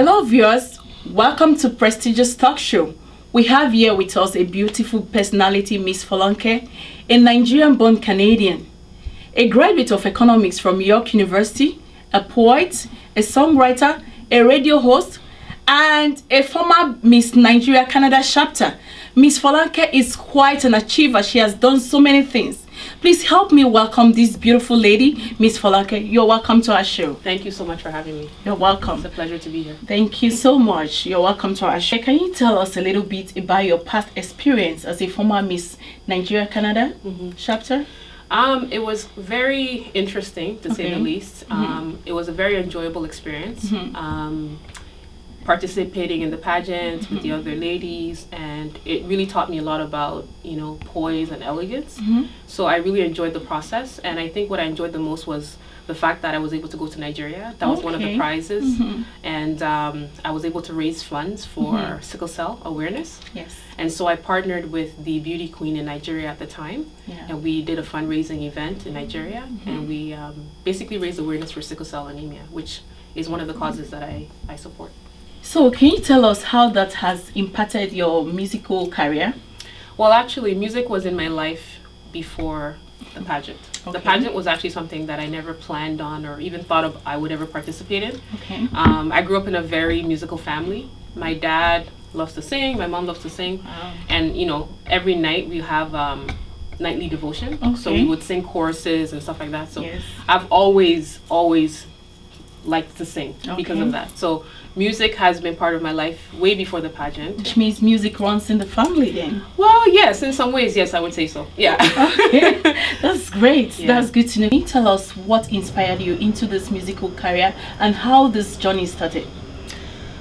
Hello viewers, welcome to prestigious talk show. We have here with us a beautiful personality, Miss Foluke, a Nigerian-born Canadian, a graduate of economics from York University, a poet, a songwriter, a radio host, and a former Miss Nigeria Canada chapter. Miss Foluke is quite an achiever. She has done so many things. Please help me welcome this beautiful lady, Miss Foluke. You're welcome to our show. Thank you so much for having me. You're welcome. It's a pleasure to be here. Thank you so much. You're welcome to our show. Can you tell us a little bit about your past experience as a former Miss Nigeria Canada chapter? It was very interesting, to say the least. It was a very enjoyable experience. Participating in the pageant with the other ladies, and it really taught me a lot about, you know, poise and elegance. So I really enjoyed the process, and I think what I enjoyed the most was the fact that I was able to go to Nigeria. That was one of the prizes, and I was able to raise funds for sickle cell awareness. And so I partnered with the beauty queen in Nigeria at the time, and we did a fundraising event in Nigeria, and we basically raised awareness for sickle cell anemia, which is one of the causes that I support. So can you tell us how that has impacted your musical career? Well, actually, music was in my life before the pageant. The pageant was actually something that I never planned on or even thought of I would ever participate in. I grew up in a very musical family. My dad loves to sing, my mom loves to sing, and you know, every night we have nightly devotion, so we would sing choruses and stuff like that. So I've always liked to sing because of that. So music has been part of my life way before the pageant. Which means music runs in the family then? Well, yes, in some ways, yes, I would say so. Yeah. That's great. That's good to know. Can you tell us what inspired you into this musical career and how this journey started?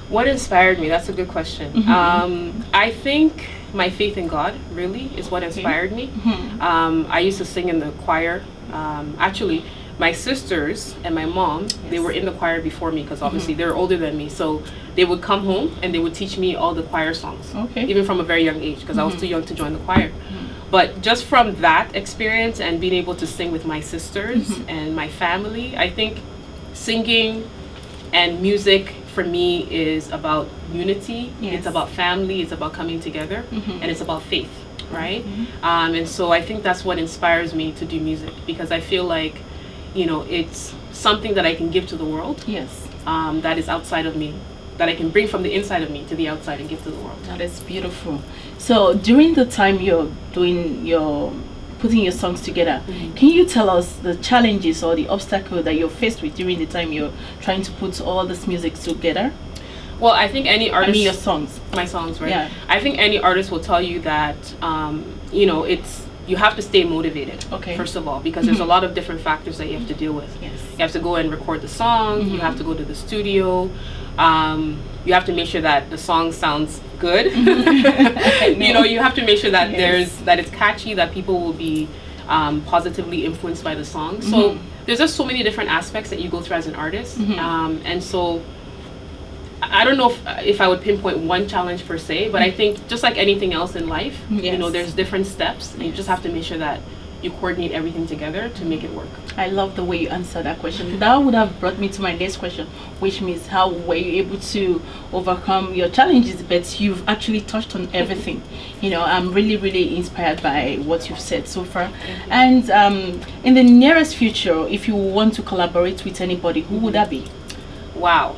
What inspired me? That's a good question. I think my faith in God really is what inspired me. I used to sing in the choir. Actually, my sisters and my mom, they were in the choir before me because obviously they're older than me. So they would come home and they would teach me all the choir songs, even from a very young age because I was too young to join the choir. But just from that experience and being able to sing with my sisters and my family, I think singing and music for me is about unity, it's about family, it's about coming together, and it's about faith, right? And so I think that's what inspires me to do music, because I feel like, you know, it's something that I can give to the world. That is outside of me, that I can bring from the inside of me to the outside and give to the world. That is beautiful. So during the time you're putting your songs together, can you tell us the challenges or the obstacle that you're faced with during the time you're trying to put all this music together? Well, I think any artist... I mean your songs. My songs, right? I think any artist will tell you that, you know, you have to stay motivated, first of all, because there's a lot of different factors that you have to deal with. You have to go and record the song, you have to go to the studio, you have to make sure that the song sounds good. You know, you have to make sure that that it's catchy, that people will be positively influenced by the song. So there's just so many different aspects that you go through as an artist, and so I don't know if I would pinpoint one challenge per se, but I think just like anything else in life, you know, there's different steps, and you just have to make sure that you coordinate everything together to make it work. I love the way you answered that question. That would have brought me to my next question, which means how were you able to overcome your challenges? But you've actually touched on everything. You know, I'm really inspired by what you've said so far. And in the nearest future, if you want to collaborate with anybody, who would that be? Wow.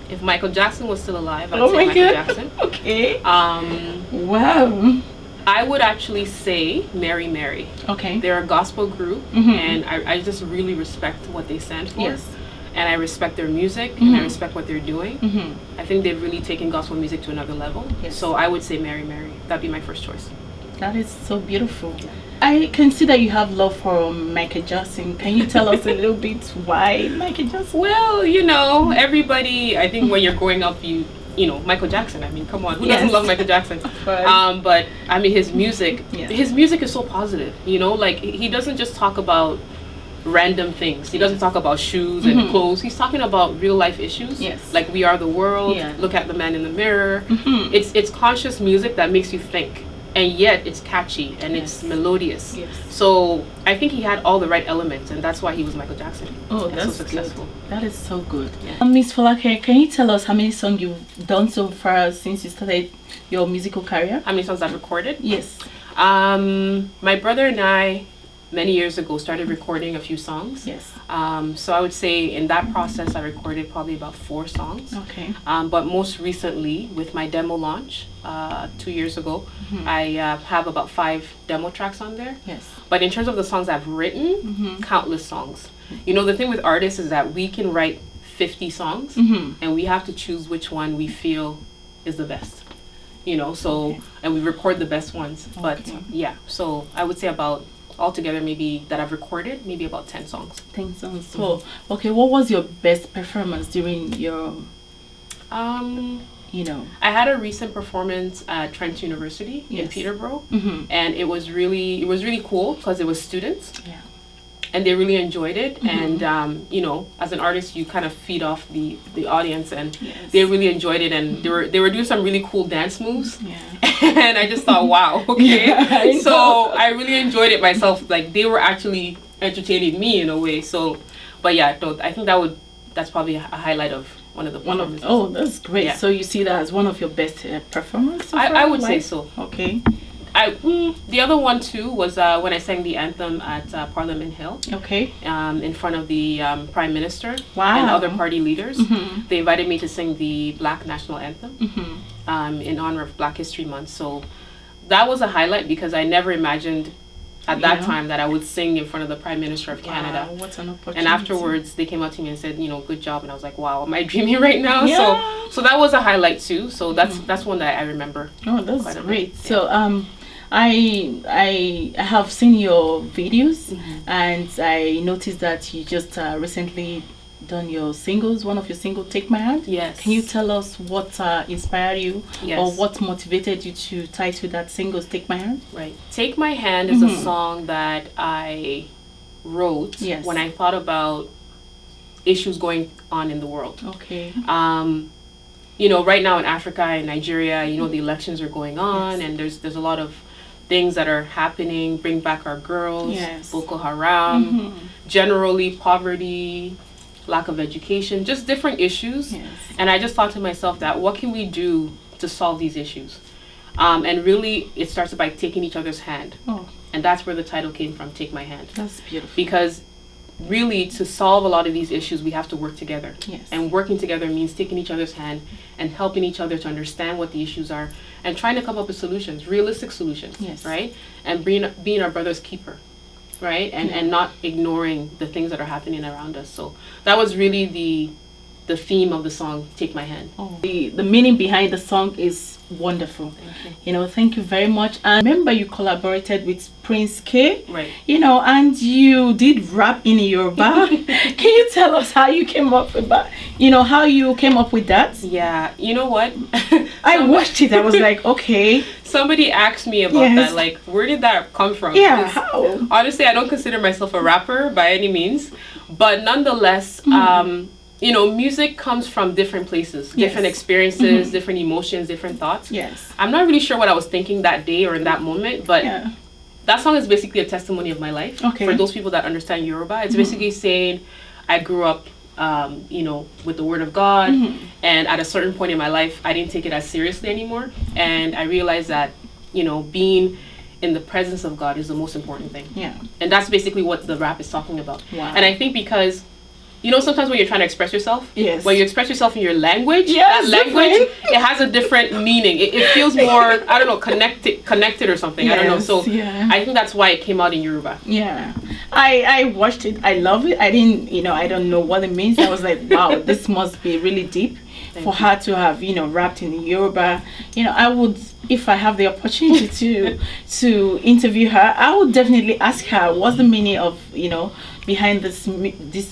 If Michael Jackson was still alive, I'd say Michael Jackson. Wow. I would actually say Mary Mary. They're a gospel group, and I just really respect what they stand for. And I respect their music, and I respect what they're doing. I think they've really taken gospel music to another level. So I would say Mary Mary. That'd be my first choice. That is so beautiful. I can see that you have love for Michael Jackson. Can you tell us a little bit why Michael Jackson? Well, you know, everybody, I think when you're growing up, you know, Michael Jackson, I mean, come on, who doesn't love Michael Jackson? But I mean, his music is so positive, you know, like he doesn't just talk about random things. He doesn't talk about shoes and clothes. He's talking about real life issues. Like we are the world, look at the man in the mirror. It's conscious music that makes you think. and yet it's catchy and it's melodious. Yes. So I think he had all the right elements, and that's why he was Michael Jackson. Oh, and that's so successful. good. That is so good. Yeah. Miss Foluke, can you tell us how many songs you've done so far since you started your musical career? How many songs I've recorded? Yes. My brother and I, many years ago, started recording a few songs. Yes. So I would say in that process, I recorded probably about 4 songs. Okay. But most recently, with my demo launch 2 years ago, I have about 5 demo tracks on there. Yes. But in terms of the songs I've written, countless songs. You know, the thing with artists is that we can write 50 songs, and we have to choose which one we feel is the best. You know, so, and we record the best ones. But yeah, so I would say about altogether maybe that I've recorded maybe about 10 songs. 10 songs. So okay, what was your best performance during your you know? I had a recent performance at Trent University in Peterborough, and it was really cool because it was students. Yeah. And they really enjoyed it, and you know, as an artist, you kind of feed off the audience, and they really enjoyed it, and they were doing some really cool dance moves, and I just thought, wow, okay. So I really enjoyed it myself. Like, they were actually entertaining me in a way. So, but yeah, I think that's probably a highlight of one of the performances. Oh, that's great. Yeah. So you see that as one of your best performances? I would say so. Okay. The other one too was when I sang the anthem at Parliament Hill. Okay. In front of the Prime Minister and other party leaders. They invited me to sing the Black National Anthem in honor of Black History Month. So that was a highlight because I never imagined at that time that I would sing in front of the Prime Minister of Canada. What an opportunity. And afterwards they came up to me and said, you know, good job. And I was like, wow, am I dreaming right now? Yeah. So that was a highlight too. So that's one that I remember. Oh, that's great. Yeah. So I have seen your videos, and I noticed that you just recently done your singles, one of your singles, Take My Hand. Yes. Can you tell us what inspired you, or what motivated you to title that singles, Take My Hand? Right. Take My Hand is a song that I wrote when I thought about issues going on in the world. Okay. You know, right now in Africa and Nigeria, you know, the elections are going on, and there's a lot of things that are happening. Bring Back Our Girls, Boko Haram, generally poverty, lack of education, just different issues. And I just thought to myself that what can we do to solve these issues? And really it starts by taking each other's hand. And that's where the title came from, Take My Hand. That's beautiful. Because really, to solve a lot of these issues, we have to work together. And working together means taking each other's hand and helping each other to understand what the issues are and trying to come up with solutions, realistic solutions, right? And being our brother's keeper, right? And not ignoring the things that are happening around us. So that was really the theme of the song, Take My Hand. The meaning behind the song is wonderful. You know, thank you very much. And remember, you collaborated with Prince K, right? You know, and you did rap in Yoruba. Can you tell us how you came up with that? You know, how you came up with that? Yeah, you know what? I watched it. I was like, okay. Somebody asked me about that. Like, where did that come from? Yeah, how? Honestly, I don't consider myself a rapper by any means, but nonetheless, you know, music comes from different places, different experiences, different emotions, different thoughts. I'm not really sure what I was thinking that day or in that moment, but that song is basically a testimony of my life. For those people that understand Yoruba, it's basically saying I grew up, you know, with the Word of God, and at a certain point in my life, I didn't take it as seriously anymore, and I realized that, you know, being in the presence of God is the most important thing. And that's basically what the rap is talking about. And I think because, you know, sometimes when you're trying to express yourself, when you express yourself in your language, that language, it has a different meaning. It feels more, I don't know, connected or something. I don't know. So I think that's why it came out in Yoruba. I watched it. I love it. I didn't, you know, I don't know what it means. I was like, wow, this must be really deep for her to have, you know, rapped in Yoruba. You know, I would, if I have the opportunity to interview her, I would definitely ask her what's the meaning of, you know, behind this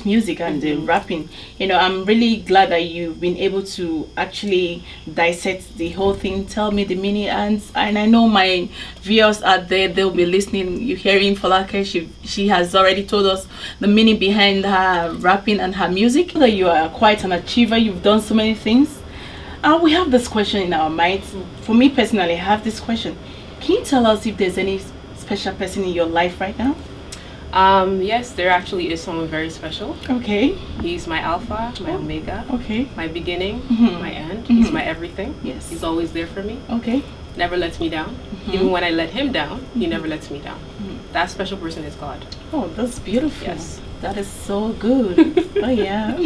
music and the rapping. You know, I'm really glad that you've been able to actually dissect the whole thing, tell me the meaning, and I know my viewers out there, they'll be listening. You're hearing Foluke, she has already told us the meaning behind her rapping and her music. That you are quite an achiever, you've done so many things. We have this question in our minds. For me personally, I have this question. Can you tell us if there's any special person in your life right now? Yes, there actually is someone very special. Okay. He's my alpha, my omega, Okay. my beginning, Mhm. my end. Mhm. He's my everything. Yes. He's always there for me. Okay. Never lets me down. Mhm. Even when I let him down, he never lets me down. Mhm. That special person is God. Oh, that's beautiful. Yes. That is so good. Oh yeah.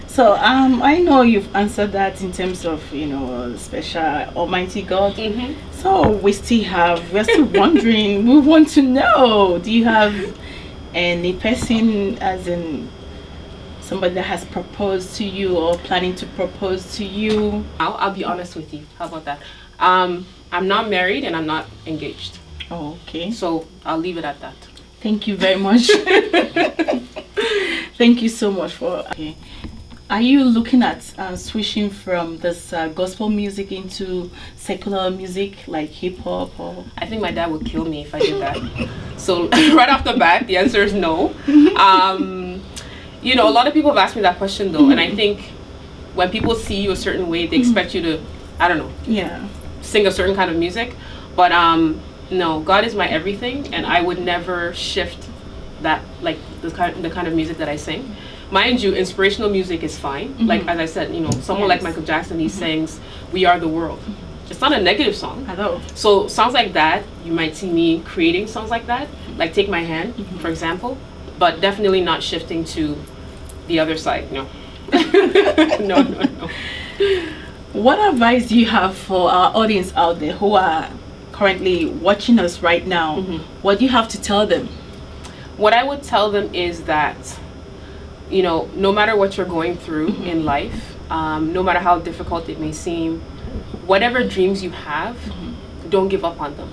So I know you've answered that in terms of, you know, special Almighty God. Mm-hmm. So we're still wondering, we want to know, do you have any person, as in somebody that has proposed to you or planning to propose to you? I'll be honest with you. How about that? I'm not married and I'm not engaged. Oh, okay. So I'll leave it at that. Thank you very much. Thank you so much for. Okay. Are you looking at switching from this gospel music into secular music like hip hop or? I think my dad would kill me if I did that. So right off the bat, the answer is no. You know, a lot of people have asked me that question though, and I think when people see you a certain way, they expect you to, I don't know, Yeah. sing a certain kind of music. But no, God is my everything, and I would never shift that, like the kind of music that I sing. Mind you, inspirational music is fine. Like as I said, you know, someone like Michael Jackson, he sings "We Are the World." It's not a negative song. Hello. So songs like that, you might see me creating songs like that, like "Take My Hand," for example, but definitely not shifting to the other side. No, no, no, no. What advice do you have for our audience out there who are currently watching us right now? What do you have to tell them? What I would tell them is that, you know, no matter what you're going through in life, no matter how difficult it may seem, whatever dreams you have, don't give up on them.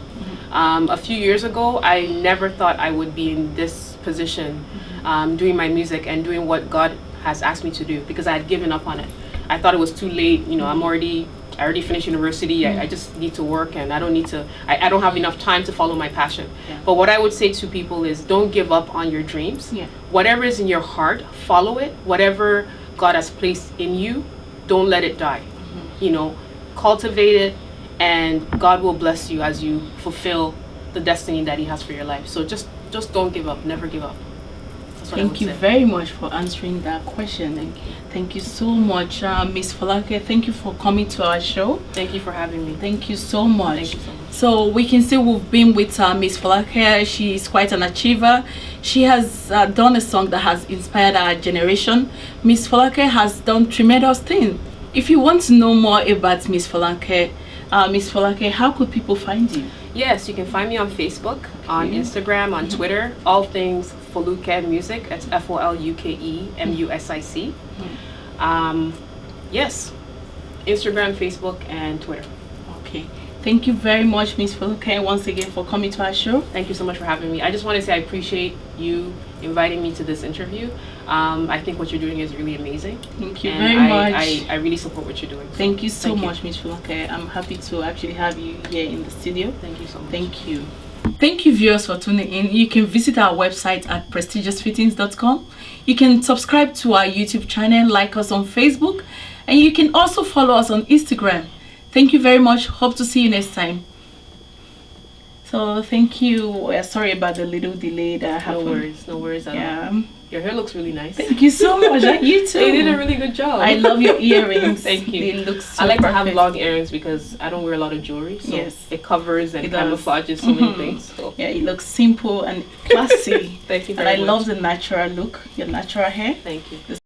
A few years ago, I never thought I would be in this position, doing my music and doing what God has asked me to do, because I had given up on it. I thought it was too late. You know, I already finished university. I just need to work, and I don't need to. I don't have enough time to follow my passion. Yeah. But what I would say to people is, don't give up on your dreams. Yeah. Whatever is in your heart, follow it. Whatever God has placed in you, don't let it die. You know, cultivate it, and God will bless you as you fulfill the destiny that He has for your life. So just don't give up. Never give up. That's what I would Thank you say. very much for answering that question. Thank you so much, Miss Foluke. Thank you for coming to our show. Thank you for having me. Thank you so much. Thank you so much. So we can see we've been with Miss Foluke. She is quite an achiever. She has done a song that has inspired our generation. Miss Foluke has done tremendous things. If you want to know more about Miss Foluke, how could people find you? Yes, you can find me on Facebook, on Instagram, on Twitter, all things Foluke Music. It's FOLUKE MUSIC. Yes, Instagram, Facebook, and Twitter. Okay. Thank you very much, Miss Foluke, once again for coming to our show. Thank you so much for having me. I just want to say I appreciate you inviting me to this interview. I think what you're doing is really amazing. Thank you and very much. I really support what you're doing. Thank you so much, Miss Foluke. I'm happy to actually have you here in the studio. Thank you so much. Thank you. Thank you, viewers, for tuning in. You can visit our website at prestigiousfittings.com. You can subscribe to our YouTube channel, like us on Facebook, and you can also follow us on Instagram. Thank you very much. Hope to see you next time. So thank you. We're sorry about the little delay that happened. No worries at all. Your hair looks really nice. Thank you so much. You too. You did a really good job. I love your earrings. Thank you. They look so I like perfect. to have long earrings because I don't wear a lot of jewelry. So Yes. it covers and It does. camouflages so many things. So. Yeah, it looks simple and classy. Thank you And very I much. love the natural look, your natural hair. Thank you.